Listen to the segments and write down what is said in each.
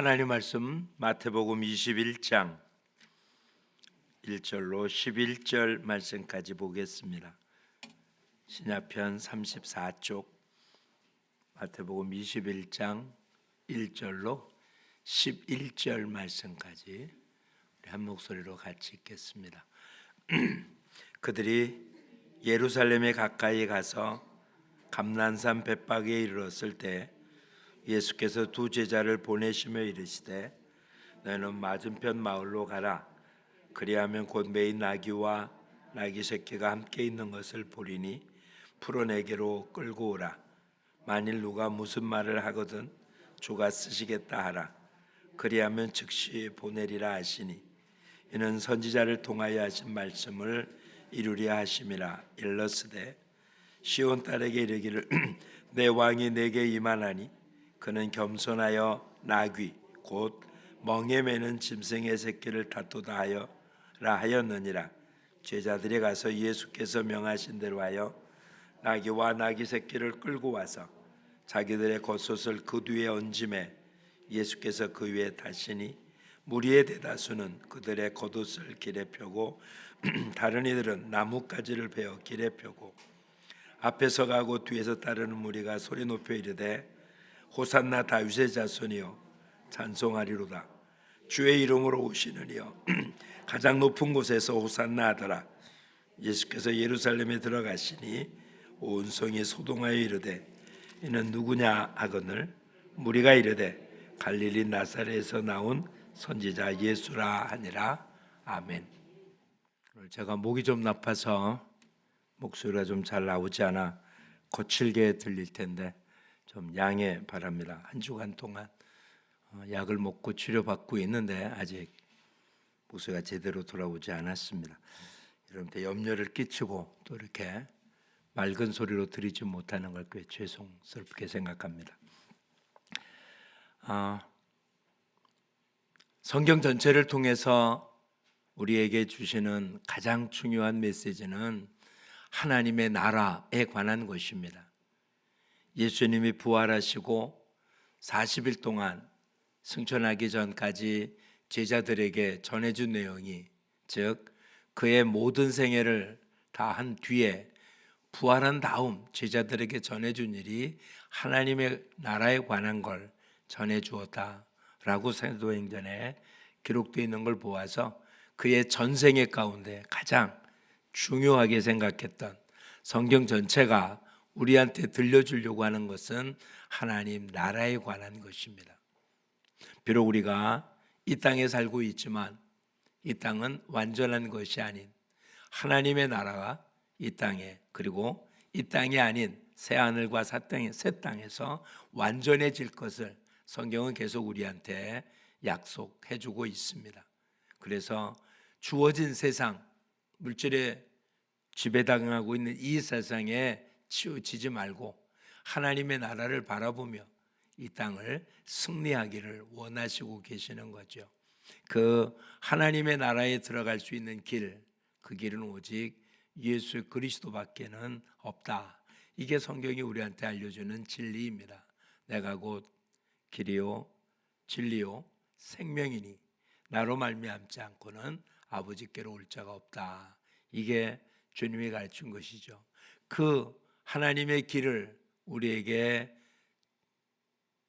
하나님 말씀 마태복음 21장 1절로 11절 말씀까지 보겠습니다. 신약편 34쪽 마태복음 21장 1절로 11절 말씀까지 우리 한 목소리로 같이 읽겠습니다. 그들이 예루살렘에 가까이 가서 감난산 벳박에 이르렀을 때 예수께서 두 제자를 보내시며 이르시되 너희는 맞은편 마을로 가라. 그리하면 곧 매인 나귀와 나귀 새끼가 함께 있는 것을 보리니 풀어내게로 끌고 오라. 만일 누가 무슨 말을 하거든 주가 쓰시겠다 하라. 그리하면 즉시 보내리라 하시니 이는 선지자를 통하여 하신 말씀을 이루려 하심이라. 일러스되 시온 딸에게 이르기를 내 왕이 내게 임하나니 그는 겸손하여 나귀 곧 멍에 매는 짐승의 새끼를 다투다 하여라 하였느니라. 제자들이 가서 예수께서 명하신 대로 하여 나귀와 나귀 새끼를 끌고 와서 자기들의 겉옷을 그 뒤에 얹음에 예수께서 그 위에 타시니 무리의 대다수는 그들의 겉옷을 길에 펴고 다른 이들은 나뭇가지를 베어 길에 펴고 앞에서 가고 뒤에서 따르는 무리가 소리 높여 이르되 호산나 다윗의 자손이여 찬송하리로다. 주의 이름으로 오시는 이여 가장 높은 곳에서 호산나 하더라. 예수께서 예루살렘에 들어가시니 온 성이 소동하여 이르되 이는 누구냐 하거늘 무리가 이르되 갈릴리 나사렛에서 나온 선지자 예수라 하니라. 아멘. 제가 목이 좀 나빠서 목소리가 좀 잘 나오지 않아 거칠게 들릴 텐데 좀 양해 바랍니다. 한 주간 동안 약을 먹고 치료받고 있는데 아직 목소리가 제대로 돌아오지 않았습니다. 여러분한테 염려를 끼치고 또 이렇게 맑은 소리로 드리지 못하는 걸 꽤 죄송스럽게 생각합니다. 성경 전체를 통해서 우리에게 주시는 가장 중요한 메시지는 하나님의 나라에 관한 것입니다. 예수님이 부활하시고 40일 동안 승천하기 전까지 제자들에게 전해준 내용이 즉 그의 모든 생애를 다 한 뒤에 부활한 다음 제자들에게 전해준 일이 하나님의 나라에 관한 걸 전해주었다라고 사도행전에 기록되어 있는 걸 보아서 그의 전생애 가운데 가장 중요하게 생각했던 성경 전체가 우리한테 들려주려고 하는 것은 하나님 나라에 관한 것입니다. 비록 우리가 이 땅에 살고 있지만 이 땅은 완전한 것이 아닌 하나님의 나라가 이 땅에 그리고 이 땅이 아닌 새하늘과 새 땅에서 완전해질 것을 성경은 계속 우리한테 약속해주고 있습니다. 그래서 주어진 세상, 물질에 지배당하고 있는 이 세상에 치우치지 말고 하나님의 나라를 바라보며 이 땅을 승리하기를 원하시고 계시는 거죠. 그 하나님의 나라에 들어갈 수 있는 길, 그 길은 오직 예수 그리스도밖에는 없다. 이게 성경이 우리한테 알려주는 진리입니다. 내가 곧 길이요 진리요 생명이니 나로 말미암지 않고는 아버지께로 올 자가 없다. 이게 주님이 가르친 것이죠. 그 하나님의 길을 우리에게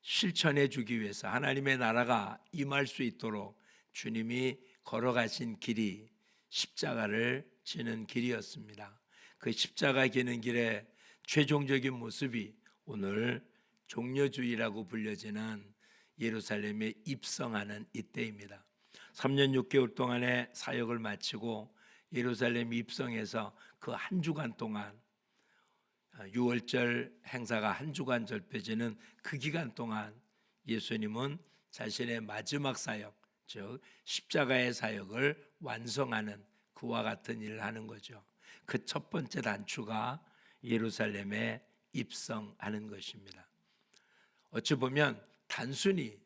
실천해 주기 위해서 하나님의 나라가 임할 수 있도록 주님이 걸어가신 길이 십자가를 지는 길이었습니다. 그 십자가 지는 길의 최종적인 모습이 오늘 종려주의라고 불려지는 예루살렘에 입성하는 이때입니다. 3년 6개월 동안의 사역을 마치고 예루살렘 입성해서 그 한 주간 동안 유월절 행사가 한 주간 절펴지는 그 기간 동안 예수님은 자신의 마지막 사역, 즉 십자가의 사역을 완성하는 그와 같은 일을 하는 거죠. 그 첫 번째 단추가 예루살렘에 입성하는 것입니다. 어찌 보면 단순히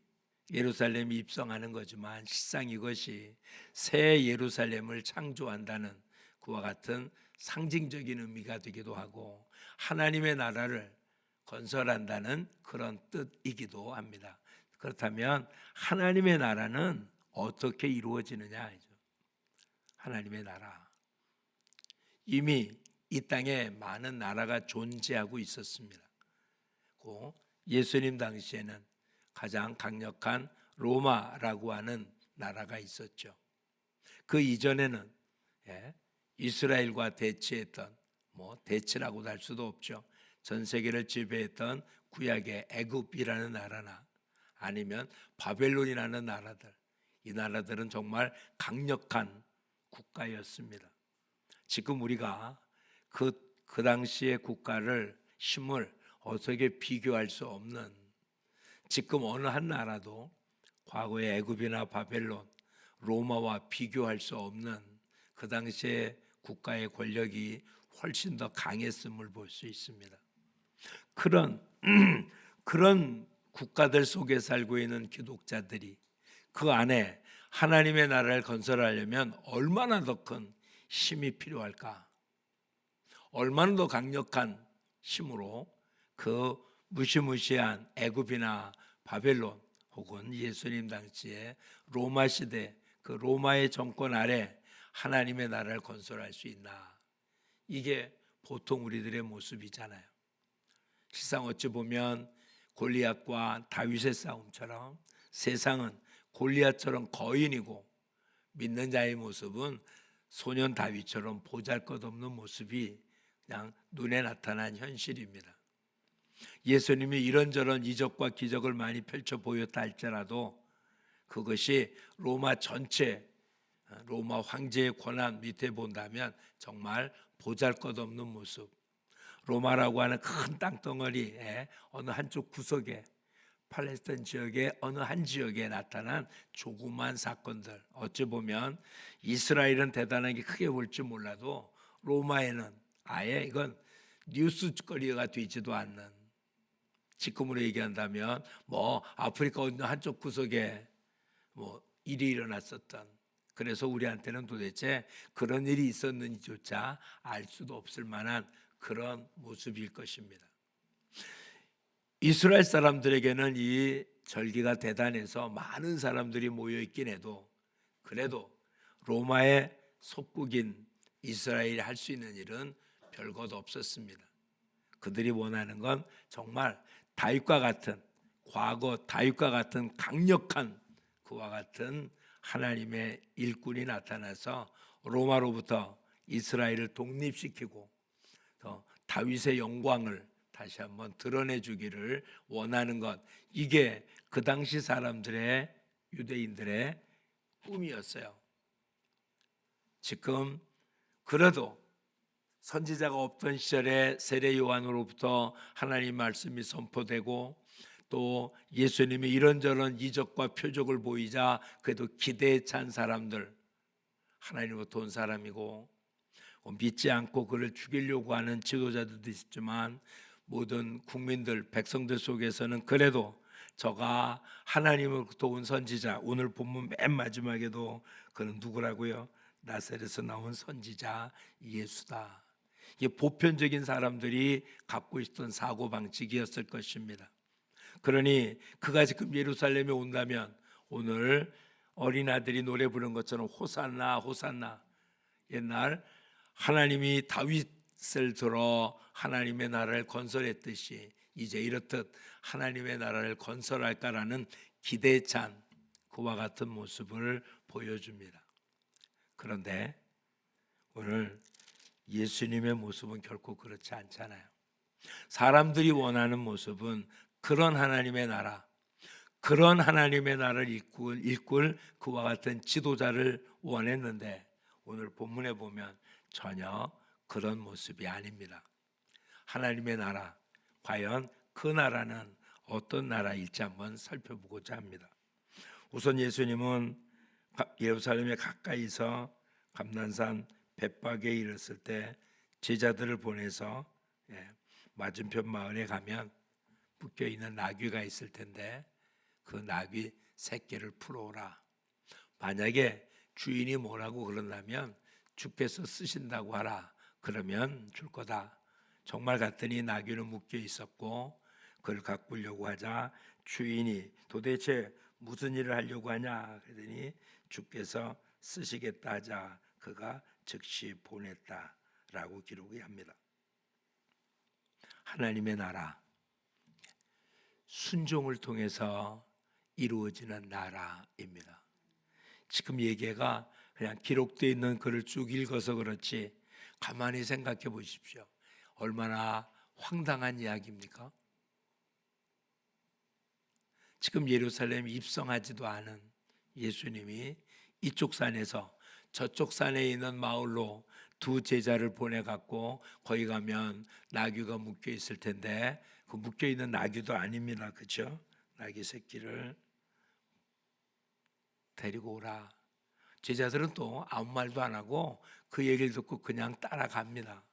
예루살렘이 입성하는 거지만 실상 이것이 새 예루살렘을 창조한다는 그와 같은 상징적인 의미가 되기도 하고 하나님의 나라를 건설한다는 그런 뜻이기도 합니다. 그렇다면 하나님의 나라는 어떻게 이루어지느냐 하죠. 하나님의 나라. 이미 이 땅에 많은 나라가 존재하고 있었습니다. 예수님 당시에는 가장 강력한 로마라고 하는 나라가 있었죠. 그 이전에는 이스라엘과 대치했던, 대치라고도 할 수도 없죠. 전 세계를 지배했던 구약의 애굽이라는 나라나 아니면 바벨론이라는 나라들, 이 나라들은 정말 강력한 국가였습니다. 지금 우리가 그 당시의 국가를 힘을 어떻게 비교할 수 없는, 지금 어느 한 나라도 과거의 애굽이나 바벨론, 로마와 비교할 수 없는 그 당시의 국가의 권력이 훨씬 더 강했음을 볼 수 있습니다. 그런 국가들 속에 살고 있는 기독자들이 그 안에 하나님의 나라를 건설하려면 얼마나 더 큰 힘이 필요할까? 얼마나 더 강력한 힘으로 그 무시무시한 애굽이나 바벨론 혹은 예수님 당시에 로마 시대, 그 로마의 정권 아래 하나님의 나라를 건설할 수 있나? 이게 보통 우리들의 모습이잖아요. 실상 어찌 보면 골리앗과 다윗의 싸움처럼 세상은 골리앗처럼 거인이고 믿는 자의 모습은 소년 다윗처럼 보잘것없는 모습이 그냥 눈에 나타난 현실입니다. 예수님이 이런저런 이적과 기적을 많이 펼쳐 보였다 할지라도 그것이 로마 전체, 로마 황제의 권한 밑에 본다면 정말 보잘것없는 모습, 로마라고 하는 큰 땅덩어리에 어느 한쪽 구석에, 팔레스타인 지역의 어느 한 지역에 나타난 조그만 사건들, 어찌 보면 이스라엘은 대단하게 크게 볼지 몰라도 로마에는 아예 이건 뉴스거리가 되지도 않는, 지금으로 얘기한다면 아프리카 어느 한쪽 구석에 일이 일어났었던, 그래서 우리한테는 도대체 그런 일이 있었는지조차 알 수도 없을 만한 그런 모습일 것입니다. 이스라엘 사람들에게는 이 절기가 대단해서 많은 사람들이 모여 있긴 해도 그래도 로마의 속국인 이스라엘이 할 수 있는 일은 별것 없었습니다. 그들이 원하는 건 정말 다윗과 같은, 과거 다윗과 같은 강력한, 그와 같은 하나님의 일꾼이 나타나서 로마로부터 이스라엘을 독립시키고 다윗의 영광을 다시 한번 드러내 주기를 원하는 것, 이게 그 당시 사람들의, 유대인들의 꿈이었어요. 지금 그래도 선지자가 없던 시절에 세례 요한으로부터 하나님 말씀이 선포되고 또 예수님이 이런저런 이적과 표적을 보이자 그래도 기대에 찬 사람들, 하나님으로부터 온 사람이고 믿지 않고 그를 죽이려고 하는 지도자들도 있었지만 모든 국민들, 백성들 속에서는 그래도 저가 하나님으로부터 온 선지자, 오늘 본문 맨 마지막에도 그는 누구라고요? 나사렛에서 나온 선지자 예수다. 이게 보편적인 사람들이 갖고 있었던 사고방식이었을 것입니다. 그러니 그가 지금 예루살렘에 온다면 오늘 어린아들이 노래 부른 것처럼 호산나 호산나, 옛날 하나님이 다윗을 들어 하나님의 나라를 건설했듯이 이제 이렇듯 하나님의 나라를 건설할까라는 기대에 찬 그와 같은 모습을 보여줍니다. 그런데 오늘 예수님의 모습은 결코 그렇지 않잖아요. 사람들이 원하는 모습은 그런 하나님의 나라, 그런 하나님의 나라를 이끌 그와 같은 지도자를 원했는데 오늘 본문에 보면 전혀 그런 모습이 아닙니다. 하나님의 나라, 과연 그 나라는 어떤 나라일지 한번 살펴보고자 합니다. 우선 예수님은 예루살렘에 가까이서 감난산 벳박에 이르렀을 때 제자들을 보내서 맞은편 마을에 가면 묶여 있는 나귀가 있을 텐데 그 나귀 새끼를 풀어오라. 만약에 주인이 뭐라고 그런다면 주께서 쓰신다고 하라. 그러면 줄 거다. 정말 갔더니 나귀는 묶여 있었고 그를 가꾸려고 하자 주인이 도대체 무슨 일을 하려고 하냐 그랬더니 주께서 쓰시겠다 하자 그가 즉시 보냈다라고 기록이 합니다. 하나님의 나라, 순종을 통해서 이루어지는 나라입니다. 지금 얘기가 그냥 기록되어 있는 글을 쭉 읽어서 그렇지 가만히 생각해 보십시오. 얼마나 황당한 이야기입니까? 지금 예루살렘 입성하지도 않은 예수님이 이쪽 산에서 저쪽 산에 있는 마을로 두 제자를 보내갖고 거기 가면 나귀가 묶여 있을 텐데 그 묶여 있는 나귀도 아닙니다. 그렇죠? 나귀 새끼를 데리고 오라. 제자들은 또 아무 말도 안 하고 그 얘기를 듣고 그냥 따라갑니다.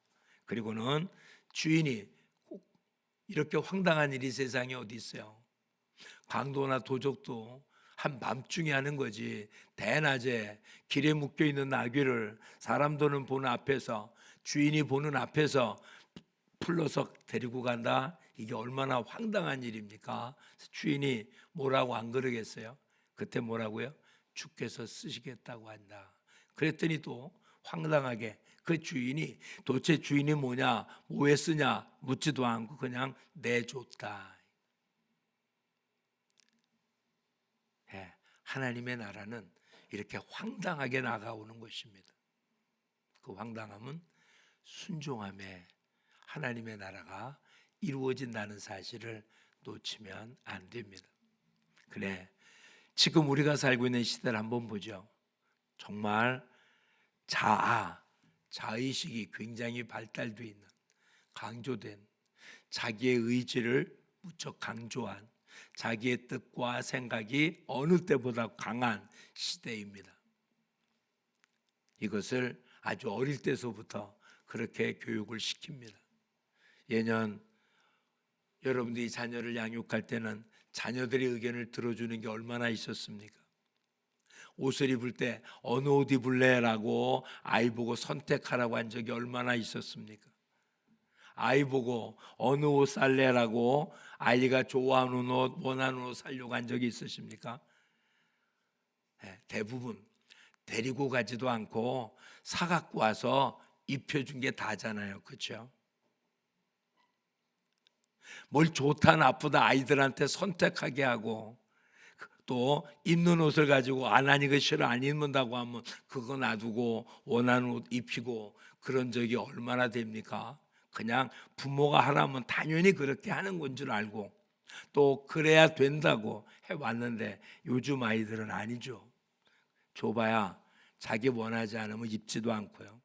그리고는 주인이 꼭 이렇게 황당한 일이 세상에 어디 있어요? 강도나 도적도 한밤중에 하는 거지. 대낮에 길에 묶여 있는 나귀를 사람들은 보는 앞에서, 주인이 보는 앞에서 풀러서 데리고 간다. 이게 얼마나 황당한 일입니까? 주인이 뭐라고 안 그러겠어요? 그때 뭐라고요? 주께서 쓰시겠다고 한다. 그랬더니 또 황당하게 그 주인이 도대체 주인이 뭐냐, 뭐에 쓰냐 묻지도 않고 그냥 내줬다. 네, 하나님의 나라는 이렇게 황당하게 나가오는 것입니다. 그 황당함은 순종함에 하나님의 나라가 이루어진다는 사실을 놓치면 안 됩니다. 그래, 지금 우리가 살고 있는 시대를 한번 보죠. 정말 자의식이 굉장히 발달되어 있는, 강조된, 자기의 의지를 무척 강조한, 자기의 뜻과 생각이 어느 때보다 강한 시대입니다. 이것을 아주 어릴 때서부터 그렇게 교육을 시킵니다. 예년 여러분들이 자녀를 양육할 때는 자녀들의 의견을 들어주는 게 얼마나 있었습니까? 옷을 입을 때 어느 옷 입을래라고 아이 보고 선택하라고 한 적이 얼마나 있었습니까? 아이 보고 어느 옷 살래라고 아이가 좋아하는 옷, 원하는 옷 살려고 한 적이 있으십니까? 대부분 데리고 가지도 않고 사갖고 와서 입혀준 게 다잖아요. 그렇죠? 뭘 좋다 나쁘다 아이들한테 선택하게 하고 또 입는 옷을 가지고 안 이거 싫어 안 입는다고 하면 그거 놔두고 원하는 옷 입히고 그런 적이 얼마나 됩니까? 그냥 부모가 하라면 당연히 그렇게 하는 건 줄 알고 또 그래야 된다고 해왔는데 요즘 아이들은 아니죠. 줘봐야 자기 원하지 않으면 입지도 않고요.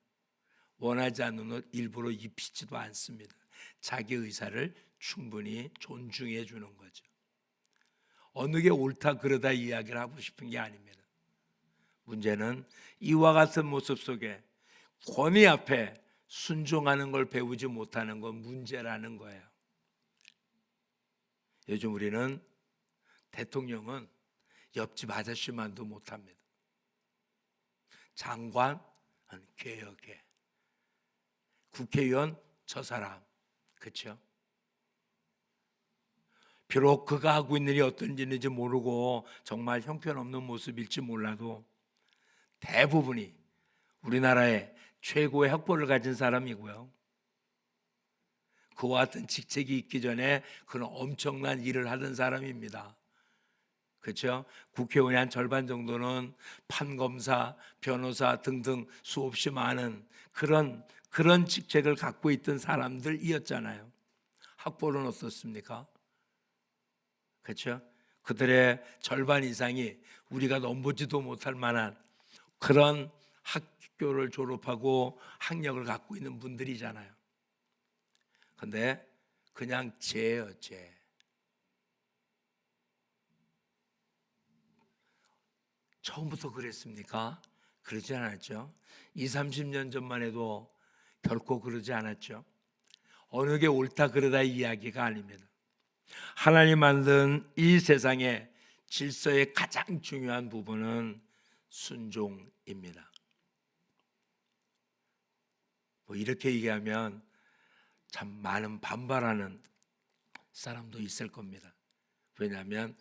원하지 않는 옷 일부러 입히지도 않습니다. 자기 의사를 충분히 존중해 주는 거죠. 어느 게 옳다 그러다 이야기를 하고 싶은 게 아닙니다. 문제는 이와 같은 모습 속에 권위 앞에 순종하는 걸 배우지 못하는 건 문제라는 거예요. 요즘 우리는 대통령은 옆집 아저씨만도 못합니다. 장관 개혁해, 국회의원 저 사람, 그렇죠? 비록 그가 하고 있는 일이 어떤 일인지 모르고 정말 형편없는 모습일지 몰라도 대부분이 우리나라의 최고의 학벌을 가진 사람이고요. 그와 같은 직책이 있기 전에 그런 엄청난 일을 하던 사람입니다. 그렇죠? 국회의원의 한 절반 정도는 판검사, 변호사 등등 수없이 많은 그런 직책을 갖고 있던 사람들이었잖아요. 학벌은 어떻습니까? 그렇죠? 그들의 절반 이상이 우리가 넘보지도 못할 만한 그런 학교를 졸업하고 학력을 갖고 있는 분들이잖아요. 근데 그냥 죄예요, 죄. 처음부터 그랬습니까? 그러지 않았죠. 20, 30년 전만 해도 결코 그러지 않았죠. 어느 게 옳다 그러다 이야기가 아닙니다. 하나님 만든 이 세상의 질서의 가장 중요한 부분은 순종입니다. 뭐 이렇게 얘기하면 참 많은 반발하는 사람도 있을 겁니다. 왜냐하면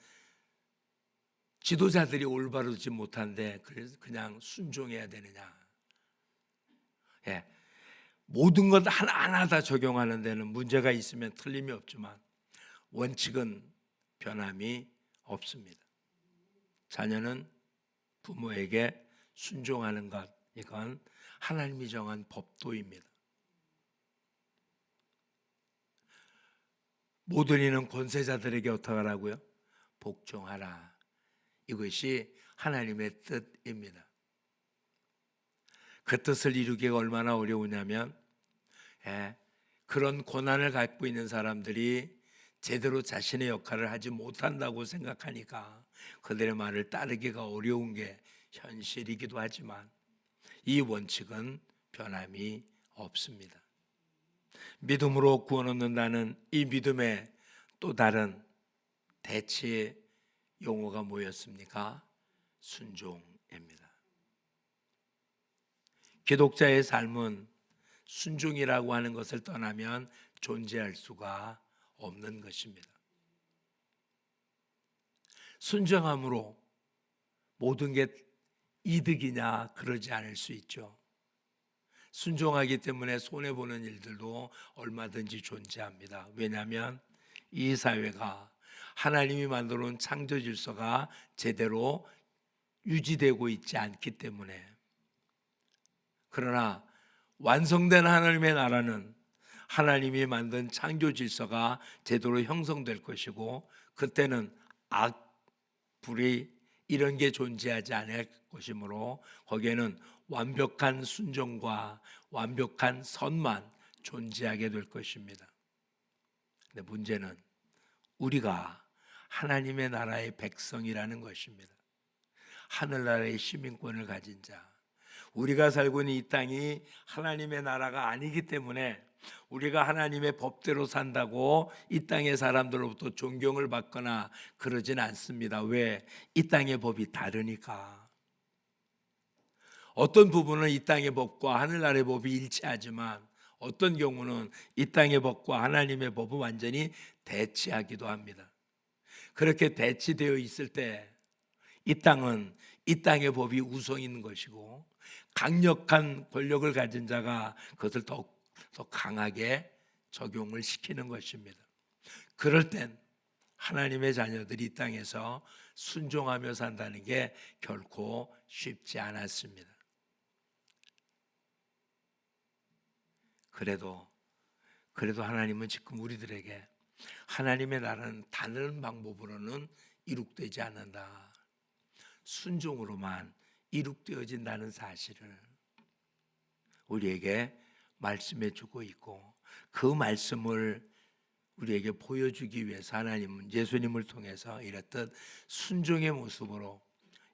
지도자들이 올바르지 못한데 그래서 그냥 순종해야 되느냐? 예, 모든 것 하나하나 다 적용하는 데는 문제가 있으면 틀림이 없지만 원칙은 변함이 없습니다. 자녀는 부모에게 순종하는 것, 이건 하나님이 정한 법도입니다. 모든 이는 권세자들에게 어떻게 하라고요? 복종하라. 이것이 하나님의 뜻입니다. 그 뜻을 이루기가 얼마나 어려우냐면 그런 고난을 갖고 있는 사람들이 제대로 자신의 역할을 하지 못한다고 생각하니까 그들의 말을 따르기가 어려운 게 현실이기도 하지만 이 원칙은 변함이 없습니다. 믿음으로 구원 얻는다는 이 믿음의 또 다른 대체 용어가 뭐였습니까? 순종입니다. 기독자의 삶은 순종이라고 하는 것을 떠나면 존재할 수가 없는 것입니다. 순종함으로 모든 게 이득이냐? 그러지 않을 수 있죠. 순종하기 때문에 손해보는 일들도 얼마든지 존재합니다. 왜냐하면 이 사회가 하나님이 만들어 놓은 창조 질서가 제대로 유지되고 있지 않기 때문에. 그러나 완성된 하나님의 나라는 하나님이 만든 창조 질서가 제대로 형성될 것이고 그때는 악, 불의 이런 게 존재하지 않을 것이므로 거기에는 완벽한 순종과 완벽한 선만 존재하게 될 것입니다. 근데 문제는 우리가 하나님의 나라의 백성이라는 것입니다. 하늘나라의 시민권을 가진 자, 우리가 살고 있는 이 땅이 하나님의 나라가 아니기 때문에 우리가 하나님의 법대로 산다고 이 땅의 사람들로부터 존경을 받거나 그러진 않습니다. 왜? 이 땅의 법이 다르니까. 어떤 부분은 이 땅의 법과 하늘나라의 법이 일치하지만 어떤 경우는 이 땅의 법과 하나님의 법은 완전히 대치하기도 합니다. 그렇게 대치되어 있을 때 이 땅은 이 땅의 법이 우선 있는 것이고 강력한 권력을 가진 자가 그것을 더 강하게 적용을 시키는 것입니다. 그럴 땐 하나님의 자녀들이 이 땅에서 순종하며 산다는 게 결코 쉽지 않았습니다. 그래도 하나님은 지금 우리들에게 하나님의 나라는 다른 방법으로는 이룩되지 않는다. 순종으로만 이룩되어진다는 사실을 우리에게 말씀해 주고 있고 그 말씀을 우리에게 보여주기 위해서 하나님은 예수님을 통해서 이렇듯 순종의 모습으로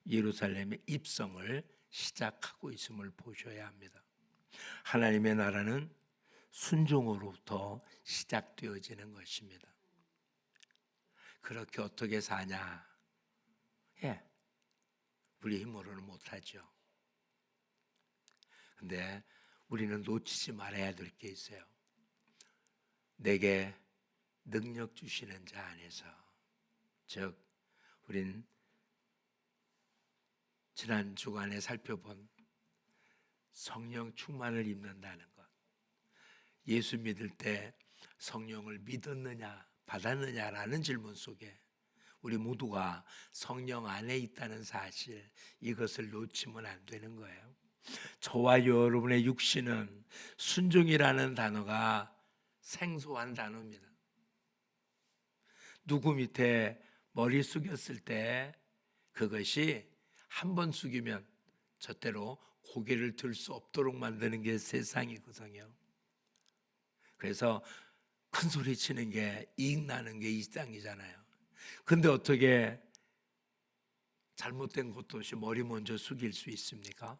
예루살렘의 입성을 시작하고 있음을 보셔야 합니다. 하나님의 나라는 순종으로부터 시작되어지는 것입니다. 그렇게 어떻게 사냐? 우리 힘으로는 못하죠. 근데 우리는 놓치지 말아야 될 게 있어요. 내게 능력 주시는 자 안에서, 즉 우린 지난 주간에 살펴본 성령 충만을 입는다는 것. 예수 믿을 때 성령을 믿었느냐 받았느냐라는 질문 속에 우리 모두가 성령 안에 있다는 사실, 이것을 놓치면 안 되는 거예요. 저와 여러분의 육신은 순종이라는 단어가 생소한 단어입니다. 누구 밑에 머리 숙였을 때 그것이 한 번 숙이면 저대로 고개를 들 수 없도록 만드는 게 세상이거든요. 그래서 큰 소리 치는 게 이익 나는 게 이 땅이잖아요. 근데 어떻게 잘못된 것도 없이 머리 먼저 숙일 수 있습니까?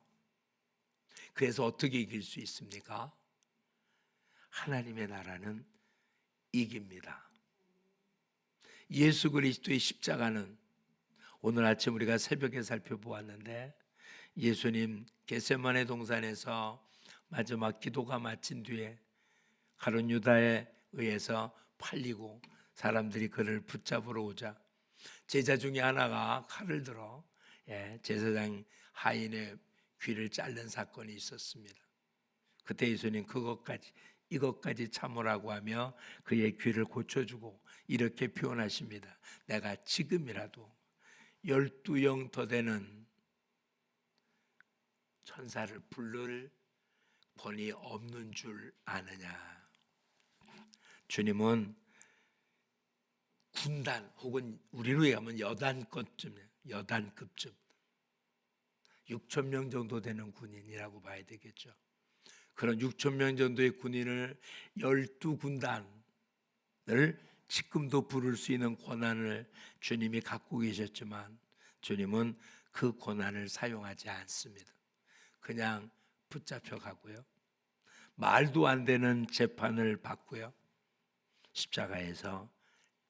그래서 어떻게 이길 수 있습니까? 하나님의 나라는 이깁니다. 예수 그리스도의 십자가는 오늘 아침 우리가 새벽에 살펴보았는데 예수님 겟세마네 동산에서 마지막 기도가 마친 뒤에 가룟 유다에 의해서 팔리고 사람들이 그를 붙잡으러 오자 제자 중에 하나가 칼을 들어 제사장 하인의 귀를 자른 사건이 있었습니다. 그때 예수님 이것까지 참으라고 하며 그의 귀를 고쳐주고 이렇게 표현하십니다. 내가 지금이라도 12영 더 되는 천사를 부를 권위 없는 줄 아느냐. 주님은 군단 혹은 우리로 얘기하면 여단급쯤 6천 명 정도 되는 군인이라고 봐야 되겠죠. 그런 6천 명 정도의 군인을 12군단을 지금도 부를 수 있는 권한을 주님이 갖고 계셨지만 주님은 그 권한을 사용하지 않습니다. 그냥 붙잡혀 가고요. 말도 안 되는 재판을 받고요. 십자가에서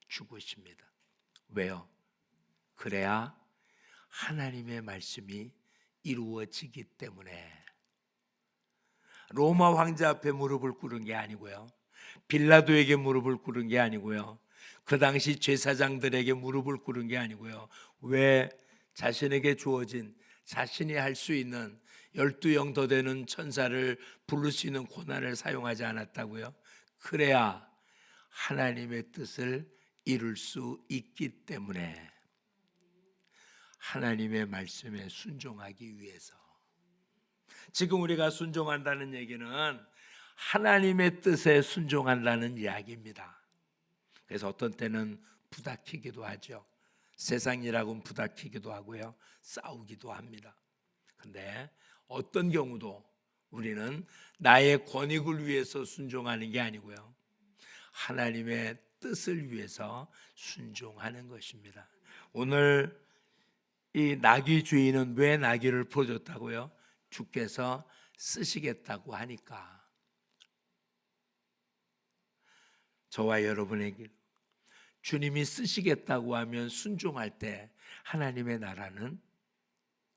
죽으십니다. 왜요? 그래야 하나님의 말씀이 이루어지기 때문에. 로마 황제 앞에 무릎을 꿇은 게 아니고요. 빌라도에게 무릎을 꿇은 게 아니고요. 그 당시 제사장들에게 무릎을 꿇은 게 아니고요. 왜 자신에게 주어진 자신이 할 수 있는 12영 더 되는 천사를 부를 수 있는 권한을 사용하지 않았다고요? 그래야 하나님의 뜻을 이룰 수 있기 때문에. 하나님의 말씀에 순종하기 위해서. 지금 우리가 순종한다는 얘기는 하나님의 뜻에 순종한다는 이야기입니다. 그래서 어떤 때는 부닥치기도 하죠. 세상이라고는 부닥치기도 하고요. 싸우기도 합니다. 근데 어떤 경우도 우리는 나의 권익을 위해서 순종하는 게 아니고요. 하나님의 뜻을 위해서 순종하는 것입니다. 오늘 이 나귀 주인은 왜 나귀를 풀어줬다고요? 주께서 쓰시겠다고 하니까. 저와 여러분에게 주님이 쓰시겠다고 하면 순종할 때 하나님의 나라는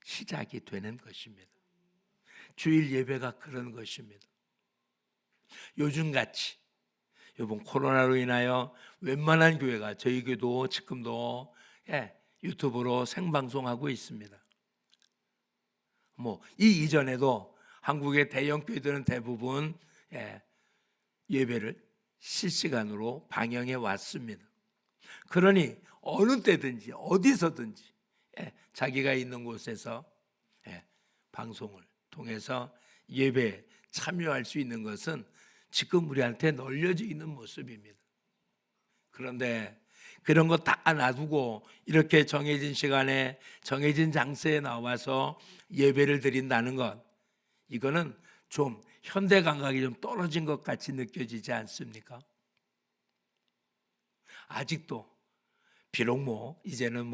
시작이 되는 것입니다. 주일 예배가 그런 것입니다. 요즘같이 이번 코로나로 인하여 웬만한 교회가 저희 교회도 지금도 유튜브로 생방송하고 있습니다. 이 이전에도 한국의 대형 교회들은 대부분 예배를 실시간으로 방영해 왔습니다. 그러니 어느 때든지 어디서든지 자기가 있는 곳에서 방송을 통해서 예배에 참여할 수 있는 것은 지금 우리한테 널려져 있는 모습입니다. 그런데 그런 거 다 놔두고 이렇게 정해진 시간에 정해진 장소에 나와서 예배를 드린다는 것, 이거는 좀 현대 감각이 좀 떨어진 것 같이 느껴지지 않습니까? 아직도 비록 이제는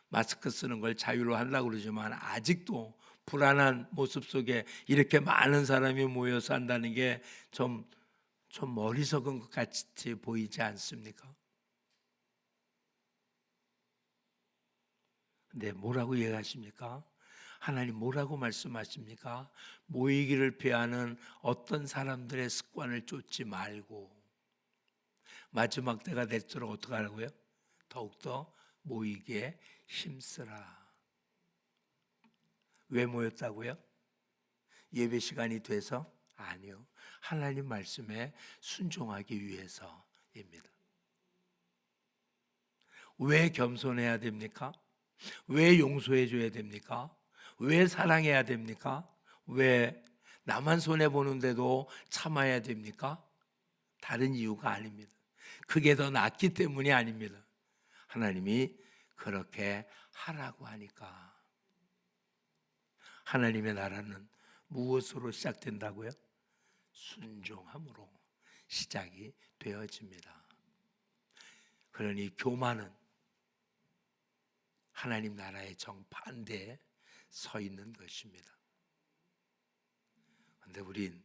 마스크 쓰는 걸 자유로 하려고 그러지만 아직도 불안한 모습 속에 이렇게 많은 사람이 모여서 한다는 게 좀 어리석은 것 같이 보이지 않습니까? 근데 뭐라고 얘기하십니까? 하나님 뭐라고 말씀하십니까? 모이기를 피하는 어떤 사람들의 습관을 쫓지 말고 마지막 때가 될수록 어떻게 하라고요? 더욱더 모이기에 힘쓰라. 왜 모였다고요? 예배 시간이 돼서? 아니요. 하나님 말씀에 순종하기 위해서입니다. 왜 겸손해야 됩니까? 왜 용서해 줘야 됩니까? 왜 사랑해야 됩니까? 왜 나만 손해보는데도 참아야 됩니까? 다른 이유가 아닙니다. 그게 더 낫기 때문이 아닙니다. 하나님이 그렇게 하라고 하니까. 하나님의 나라는 무엇으로 시작된다고요? 순종함으로 시작이 되어집니다. 그러니 교만은 하나님 나라의 정반대에 서 있는 것입니다. 그런데 우린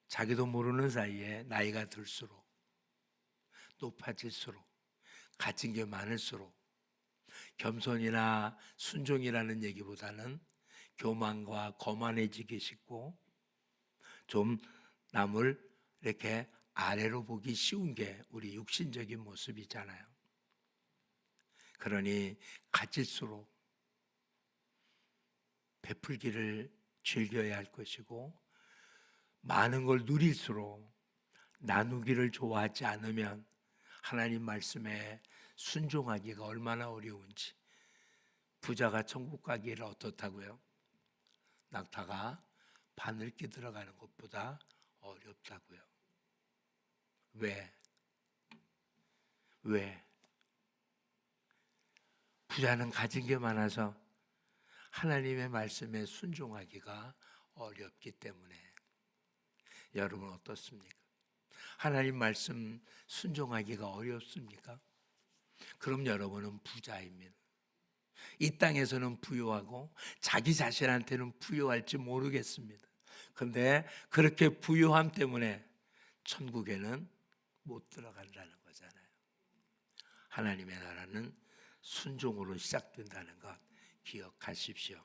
자기도 모르는 사이에 나이가 들수록 높아질수록 가진 게 많을수록 겸손이나 순종이라는 얘기보다는 교만과 거만해지기 쉽고 좀 남을 이렇게 아래로 보기 쉬운 게 우리 육신적인 모습이잖아요. 그러니 가질수록 베풀기를 즐겨야 할 것이고, 많은 걸 누릴수록 나누기를 좋아하지 않으면 하나님 말씀에 순종하기가 얼마나 어려운지. 부자가 천국 가기를 어떻다고요? 낙타가 바늘기 들어가는 것보다 어렵다고요. 왜? 부자는 가진 게 많아서 하나님의 말씀에 순종하기가 어렵기 때문에. 여러분 어떻습니까? 하나님 말씀 순종하기가 어렵습니까? 그럼 여러분은 부자입니다. 이 땅에서는 부유하고 자기 자신한테는 부유할지 모르겠습니다. 그런데 그렇게 부유함 때문에 천국에는 못 들어간다는 거잖아요. 하나님의 나라는 순종으로 시작된다는 것 기억하십시오.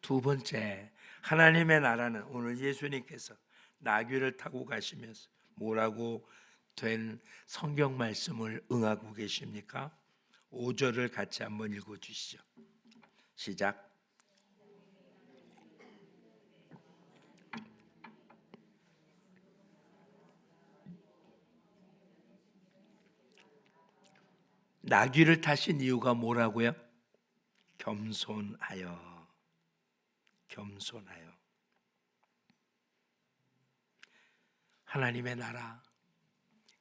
두 번째, 하나님의 나라는 오늘 예수님께서 나귀를 타고 가시면서 뭐라고 된 성경 말씀을 응하고 계십니까? 5절을 같이 한번 읽어주시죠. 시작. 나귀를 타신 이유가 뭐라고요? 겸손하여. 하나님의 나라,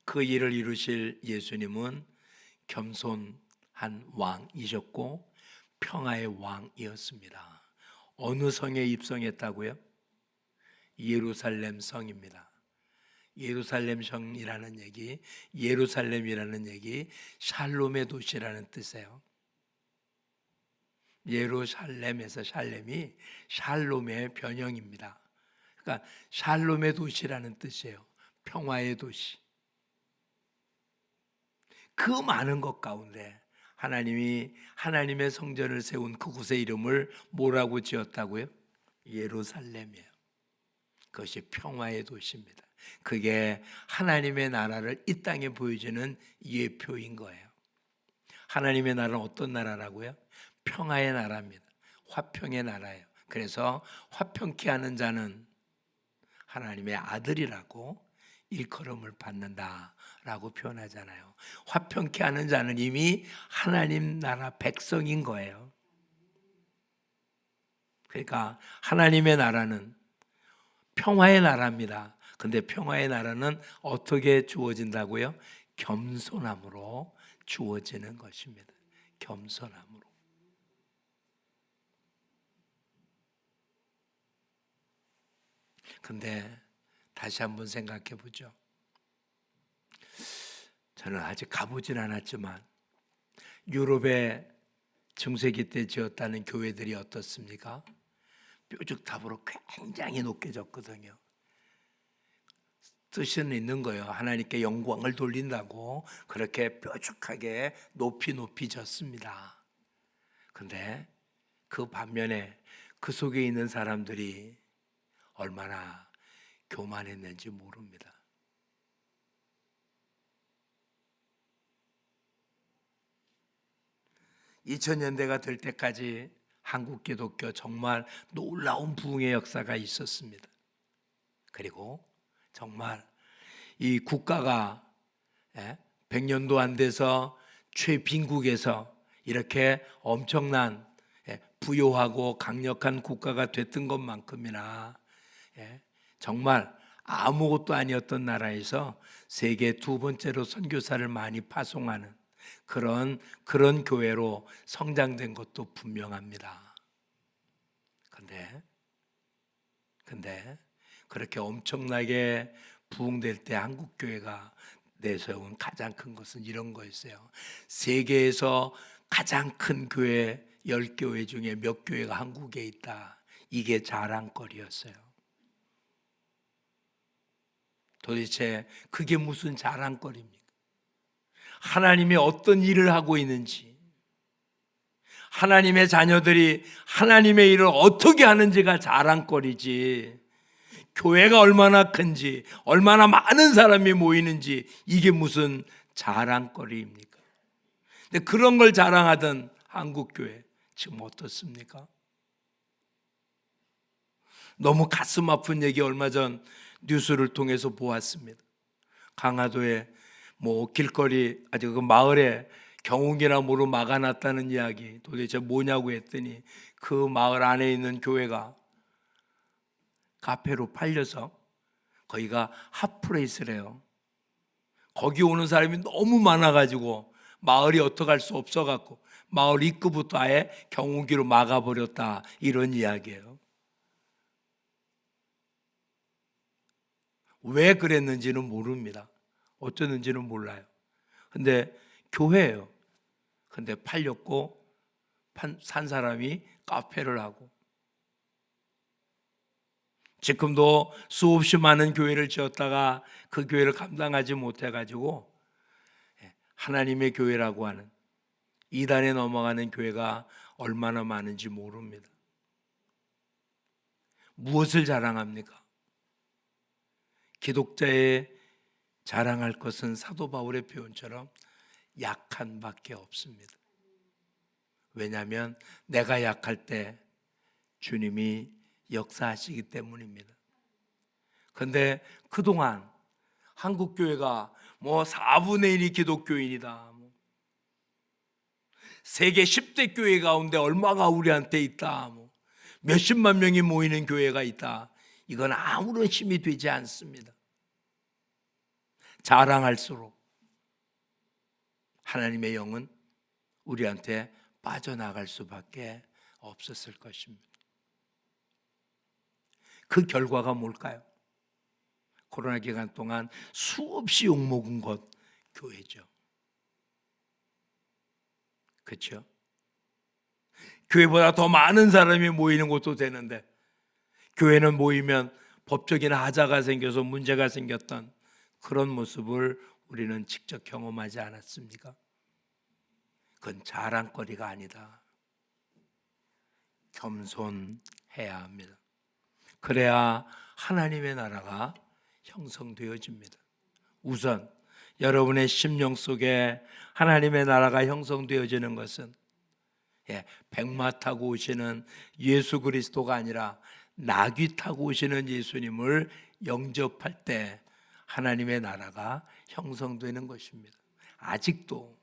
그 일을 이루실 예수님은 겸손한 왕이셨고 평화의 왕이었습니다. 어느 성에 입성했다고요? 예루살렘 성입니다. 예루살렘 성이라는 얘기, 예루살렘이라는 얘기, 샬롬의 도시라는 뜻이에요. 예루살렘에서 샬렘이 샬롬의 변형입니다. 그러니까 샬롬의 도시라는 뜻이에요. 평화의 도시. 그 많은 것 가운데 하나님이 하나님의 성전을 세운 그곳의 이름을 뭐라고 지었다고요? 예루살렘이에요. 그것이 평화의 도시입니다. 그게 하나님의 나라를 이 땅에 보여주는 예표인 거예요. 하나님의 나라는 어떤 나라라고요? 평화의 나라입니다. 화평의 나라예요. 그래서 화평케 하는 자는 하나님의 아들이라고 일컬음을 받는다라고 표현하잖아요. 화평케 하는 자는 이미 하나님 나라 백성인 거예요. 그러니까 하나님의 나라는 평화의 나라입니다. 근데 평화의 나라는 어떻게 주어진다고요? 겸손함으로 주어지는 것입니다. 겸손함으로. 근데 다시 한번 생각해 보죠. 저는 아직 가보진 않았지만 유럽의 중세기 때 지었다는 교회들이 어떻습니까? 뾰족탑으로 굉장히 높게 졌거든요. 뜻은 있는 거예요. 하나님께 영광을 돌린다고 그렇게 뾰족하게 높이 졌습니다. 근데 그 반면에 그 속에 있는 사람들이 얼마나 교만했는지 모릅니다. (2000년대가) 될 때까지 한국 기독교 정말 놀라운 부흥의 역사가 있었습니다. 그리고 정말 이 국가가 100년도 안 돼서 최빈국에서 이렇게 엄청난 부유하고 강력한 국가가 됐던 것만큼이나 정말 아무것도 아니었던 나라에서 세계 두 번째로 선교사를 많이 파송하는 그런 교회로 성장된 것도 분명합니다. 근데 그렇게 엄청나게 부흥될 때 한국 교회가 내세운 가장 큰 것은 이런 거였어요. 세계에서 가장 큰 교회 10교회 중에 몇 교회가 한국에 있다. 이게 자랑거리였어요. 도대체 그게 무슨 자랑거리입니까? 하나님이 어떤 일을 하고 있는지, 하나님의 자녀들이 하나님의 일을 어떻게 하는지가 자랑거리지, 교회가 얼마나 큰지, 얼마나 많은 사람이 모이는지 이게 무슨 자랑거리입니까? 근데 그런 걸 자랑하던 한국교회 지금 어떻습니까? 너무 가슴 아픈 얘기 얼마 전 뉴스를 통해서 보았습니다. 강화도에 길거리 아주 그 마을에 경운기나 뭐로 막아놨다는 이야기, 도대체 뭐냐고 했더니 그 마을 안에 있는 교회가 카페로 팔려서 거기가 핫플레이스래요. 거기 오는 사람이 너무 많아가지고 마을이 어떡할 수 없어갖고 마을 입구부터 아예 경운기로 막아버렸다, 이런 이야기예요. 왜 그랬는지는 모릅니다. 어쩌는지는 몰라요. 근데 교회예요. 근데 팔렸고 산 사람이 카페를 하고, 지금도 수없이 많은 교회를 지었다가 그 교회를 감당하지 못해가지고 하나님의 교회라고 하는 이단에 넘어가는 교회가 얼마나 많은지 모릅니다. 무엇을 자랑합니까? 기독자의 자랑할 것은 사도 바울의 표현처럼 약한 밖에 없습니다. 왜냐하면 내가 약할 때 주님이 역사하시기 때문입니다. 그런데 그동안 한국교회가 4분의 1이 기독교인이다, 세계 10대 교회 가운데 얼마가 우리한테 있다, 몇십만 명이 모이는 교회가 있다, 이건 아무런 힘이 되지 않습니다. 자랑할수록 하나님의 영은 우리한테 빠져나갈 수밖에 없었을 것입니다. 그 결과가 뭘까요? 코로나 기간 동안 수없이 욕먹은 것 교회죠. 그렇죠? 교회보다 더 많은 사람이 모이는 곳도 되는데 교회는 모이면 법적인 하자가 생겨서 문제가 생겼던 그런 모습을 우리는 직접 경험하지 않았습니까? 그건 자랑거리가 아니다. 겸손해야 합니다. 그래야 하나님의 나라가 형성되어집니다. 우선 여러분의 심령 속에 하나님의 나라가 형성되어지는 것은 백마 타고 오시는 예수 그리스도가 아니라 나귀 타고 오시는 예수님을 영접할 때 하나님의 나라가 형성되는 것입니다. 아직도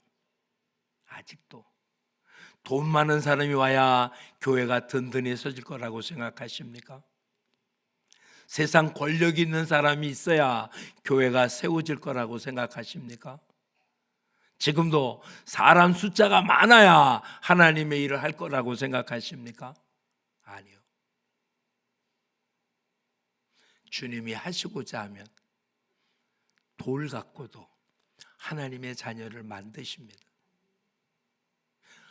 돈 많은 사람이 와야 교회가 든든히 서질 거라고 생각하십니까? 세상 권력 있는 사람이 있어야 교회가 세워질 거라고 생각하십니까? 지금도 사람 숫자가 많아야 하나님의 일을 할 거라고 생각하십니까? 아니요. 주님이 하시고자 하면 돌 갖고도 하나님의 자녀를 만드십니다.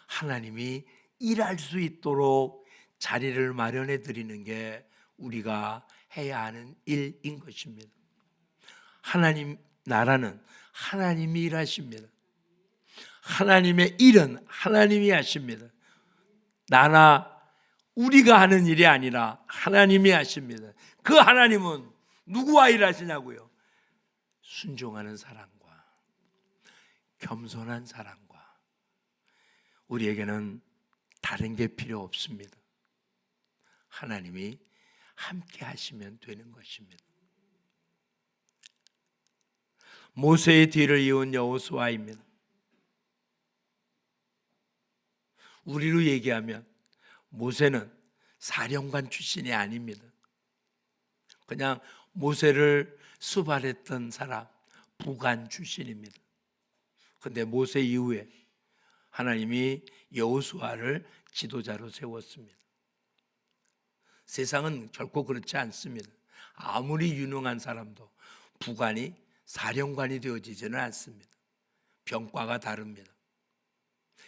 하나님이 일할 수 있도록 자리를 마련해 드리는 게 우리가 해야 하는 일인 것입니다. 하나님 나라는 하나님이 일하십니다. 하나님의 일은 하나님이 하십니다. 나나 우리가 하는 일이 아니라 하나님이 하십니다. 그 하나님은 누구와 일하시냐고요? 순종하는 사람과 겸손한 사람과. 우리에게는 다른 게 필요 없습니다. 하나님이 함께 하시면 되는 것입니다. 모세의 뒤를 이은 여호수아입니다. 우리로 얘기하면 모세는 사령관 출신이 아닙니다. 그냥 모세를 수발했던 사람, 부관 출신입니다. 그런데 모세 이후에 하나님이 여호수아를 지도자로 세웠습니다. 세상은 결코 그렇지 않습니다. 아무리 유능한 사람도 부관이 사령관이 되어지지는 않습니다. 병과가 다릅니다.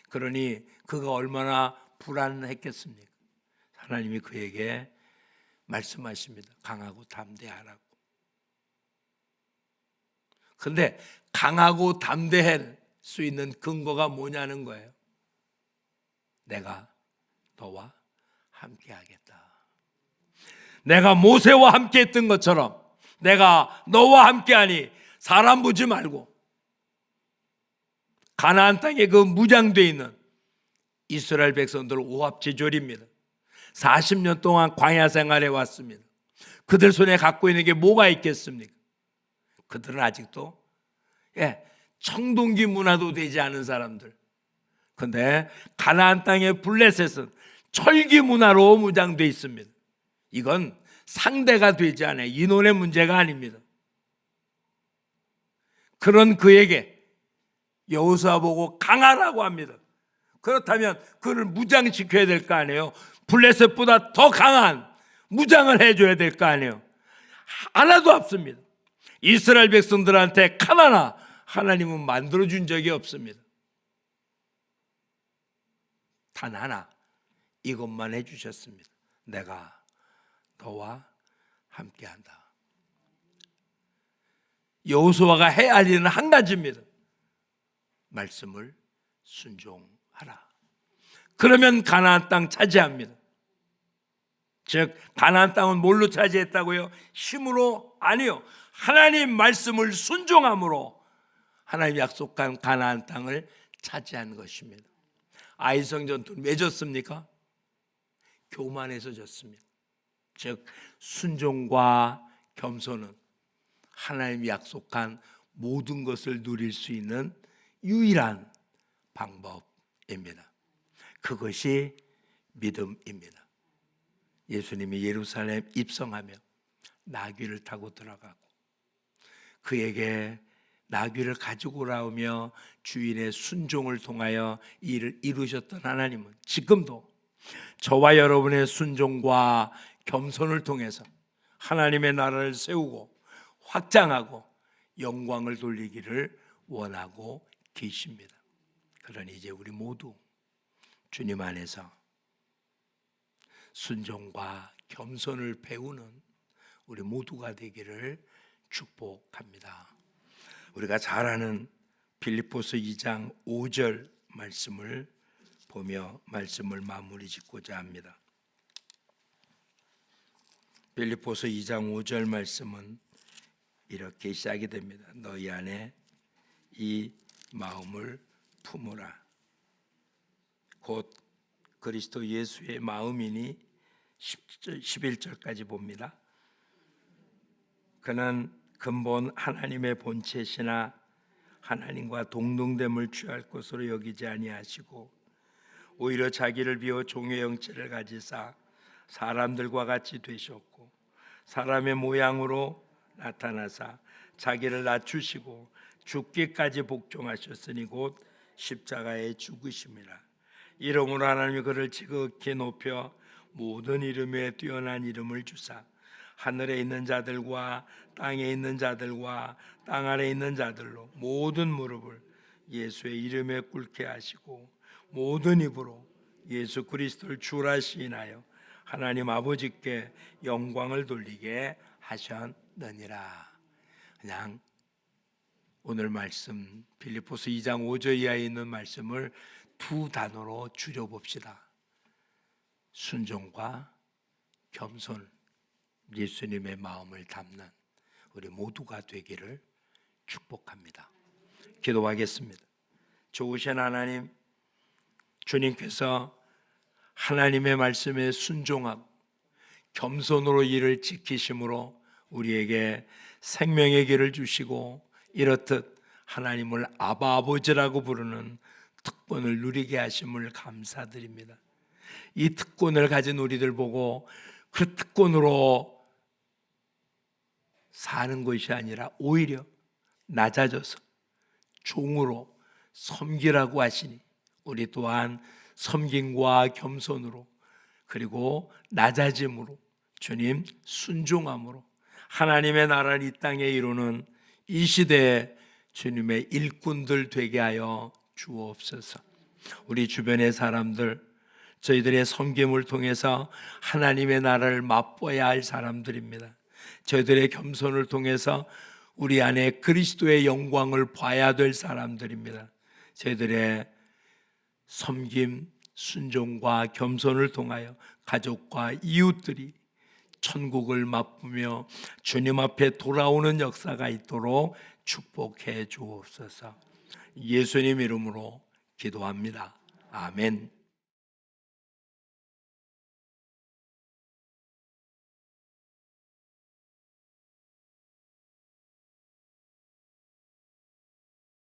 그러니 그가 얼마나 불안했겠습니까? 하나님이 그에게 말씀하십니다. 강하고 담대하라고. 그런데 강하고 담대할 수 있는 근거가 뭐냐는 거예요. 내가 너와 함께 하겠다. 내가 모세와 함께 했던 것처럼 내가 너와 함께 하니 사람 보지 말고 가나안 땅에 그 무장되어 있는 이스라엘 백성들 오합지졸입니다. 40년 동안 광야 생활에 왔습니다. 그들 손에 갖고 있는 게 뭐가 있겠습니까? 그들은 아직도 청동기 문화도 되지 않은 사람들. 그런데 가나안 땅의 블레셋은 철기 문화로 무장되어 있습니다. 이건 상대가 되지 않아요. 인원의 문제가 아닙니다. 그런 그에게 여호수아 보고 강하라고 합니다. 그렇다면 그를 무장시켜야 될 거 아니에요. 블레셋보다 더 강한 무장을 해줘야 될 거 아니에요. 하나도 없습니다. 이스라엘 백성들한테 칼 하나 하나님은 만들어준 적이 없습니다. 단 하나, 이것만 해주셨습니다. 내가 너와 함께한다. 여호수아가 해야 할 일은 한 가지입니다. 말씀을 순종하라. 그러면 가나안 땅 차지합니다. 즉 가나안 땅은 뭘로 차지했다고요? 힘으로? 아니요. 하나님 말씀을 순종함으로 하나님 약속한 가나안 땅을 차지한 것입니다. 아이성 전투는 왜 졌습니까? 교만해서 졌습니다. 즉 순종과 겸손은 하나님이 약속한 모든 것을 누릴 수 있는 유일한 방법입니다. 그것이 믿음입니다. 예수님이 예루살렘 입성하며 나귀를 타고 들어가고 그에게 나귀를 가지고 오라오며 주인의 순종을 통하여 일을 이루셨던 하나님은 지금도 저와 여러분의 순종과 겸손을 통해서 하나님의 나라를 세우고 확장하고 영광을 돌리기를 원하고 계십니다. 그러니 이제 우리 모두 주님 안에서 순종과 겸손을 배우는 우리 모두가 되기를 축복합니다. 우리가 잘 아는 빌립보서 2장 5절 말씀을 보며 말씀을 마무리 짓고자 합니다. 빌립보서 2장 5절 말씀은 이렇게 시작이 됩니다. 너희 안에 이 마음을 품으라. 곧 그리스도 예수의 마음이니 11절까지 봅니다. 그는 근본 하나님의 본체시나 하나님과 동등됨을 취할 것으로 여기지 아니하시고 오히려 자기를 비워 종의 형체를 가지사 사람들과 같이 되셨고 사람의 모양으로 나타나사 자기를 낮추시고 죽기까지 복종하셨으니 곧 십자가에 죽으심이라. 이름으로 하나님이 그를 지극히 높여 모든 이름에 뛰어난 이름을 주사 하늘에 있는 자들과 땅에 있는 자들과 땅 아래 있는 자들로 모든 무릎을 예수의 이름에 꿇게 하시고 모든 입으로 예수 그리스도를 주라 시인하여 하나님 아버지께 영광을 돌리게 하셨느니라. 그냥 오늘 말씀 빌립보서 2장 5절 이하에 있는 말씀을 두 단어로 줄여봅시다. 순종과 겸손, 예수님의 마음을 담는 우리 모두가 되기를 축복합니다. 기도하겠습니다. 좋으신 하나님, 주님께서 하나님의 말씀에 순종하고 겸손으로 이를 지키심으로 우리에게 생명의 길을 주시고 이렇듯 하나님을 아바 아버지라고 부르는 특권을 누리게 하심을 감사드립니다. 이 특권을 가진 우리들 보고 그 특권으로 사는 것이 아니라 오히려 낮아져서 종으로 섬기라고 하시니 우리 또한 섬김과 겸손으로 그리고 낮아짐으로 주님 순종함으로 하나님의 나라를 이 땅에 이루는 이 시대에 주님의 일꾼들 되게 하여 주옵소서. 우리 주변의 사람들 저희들의 섬김을 통해서 하나님의 나라를 맛보아야 할 사람들입니다. 저희들의 겸손을 통해서 우리 안에 그리스도의 영광을 봐야 될 사람들입니다. 저희들의 섬김, 순종과 겸손을 통하여 가족과 이웃들이 천국을 맛보며 주님 앞에 돌아오는 역사가 있도록 축복해 주옵소서. 예수님 이름으로 기도합니다. 아멘.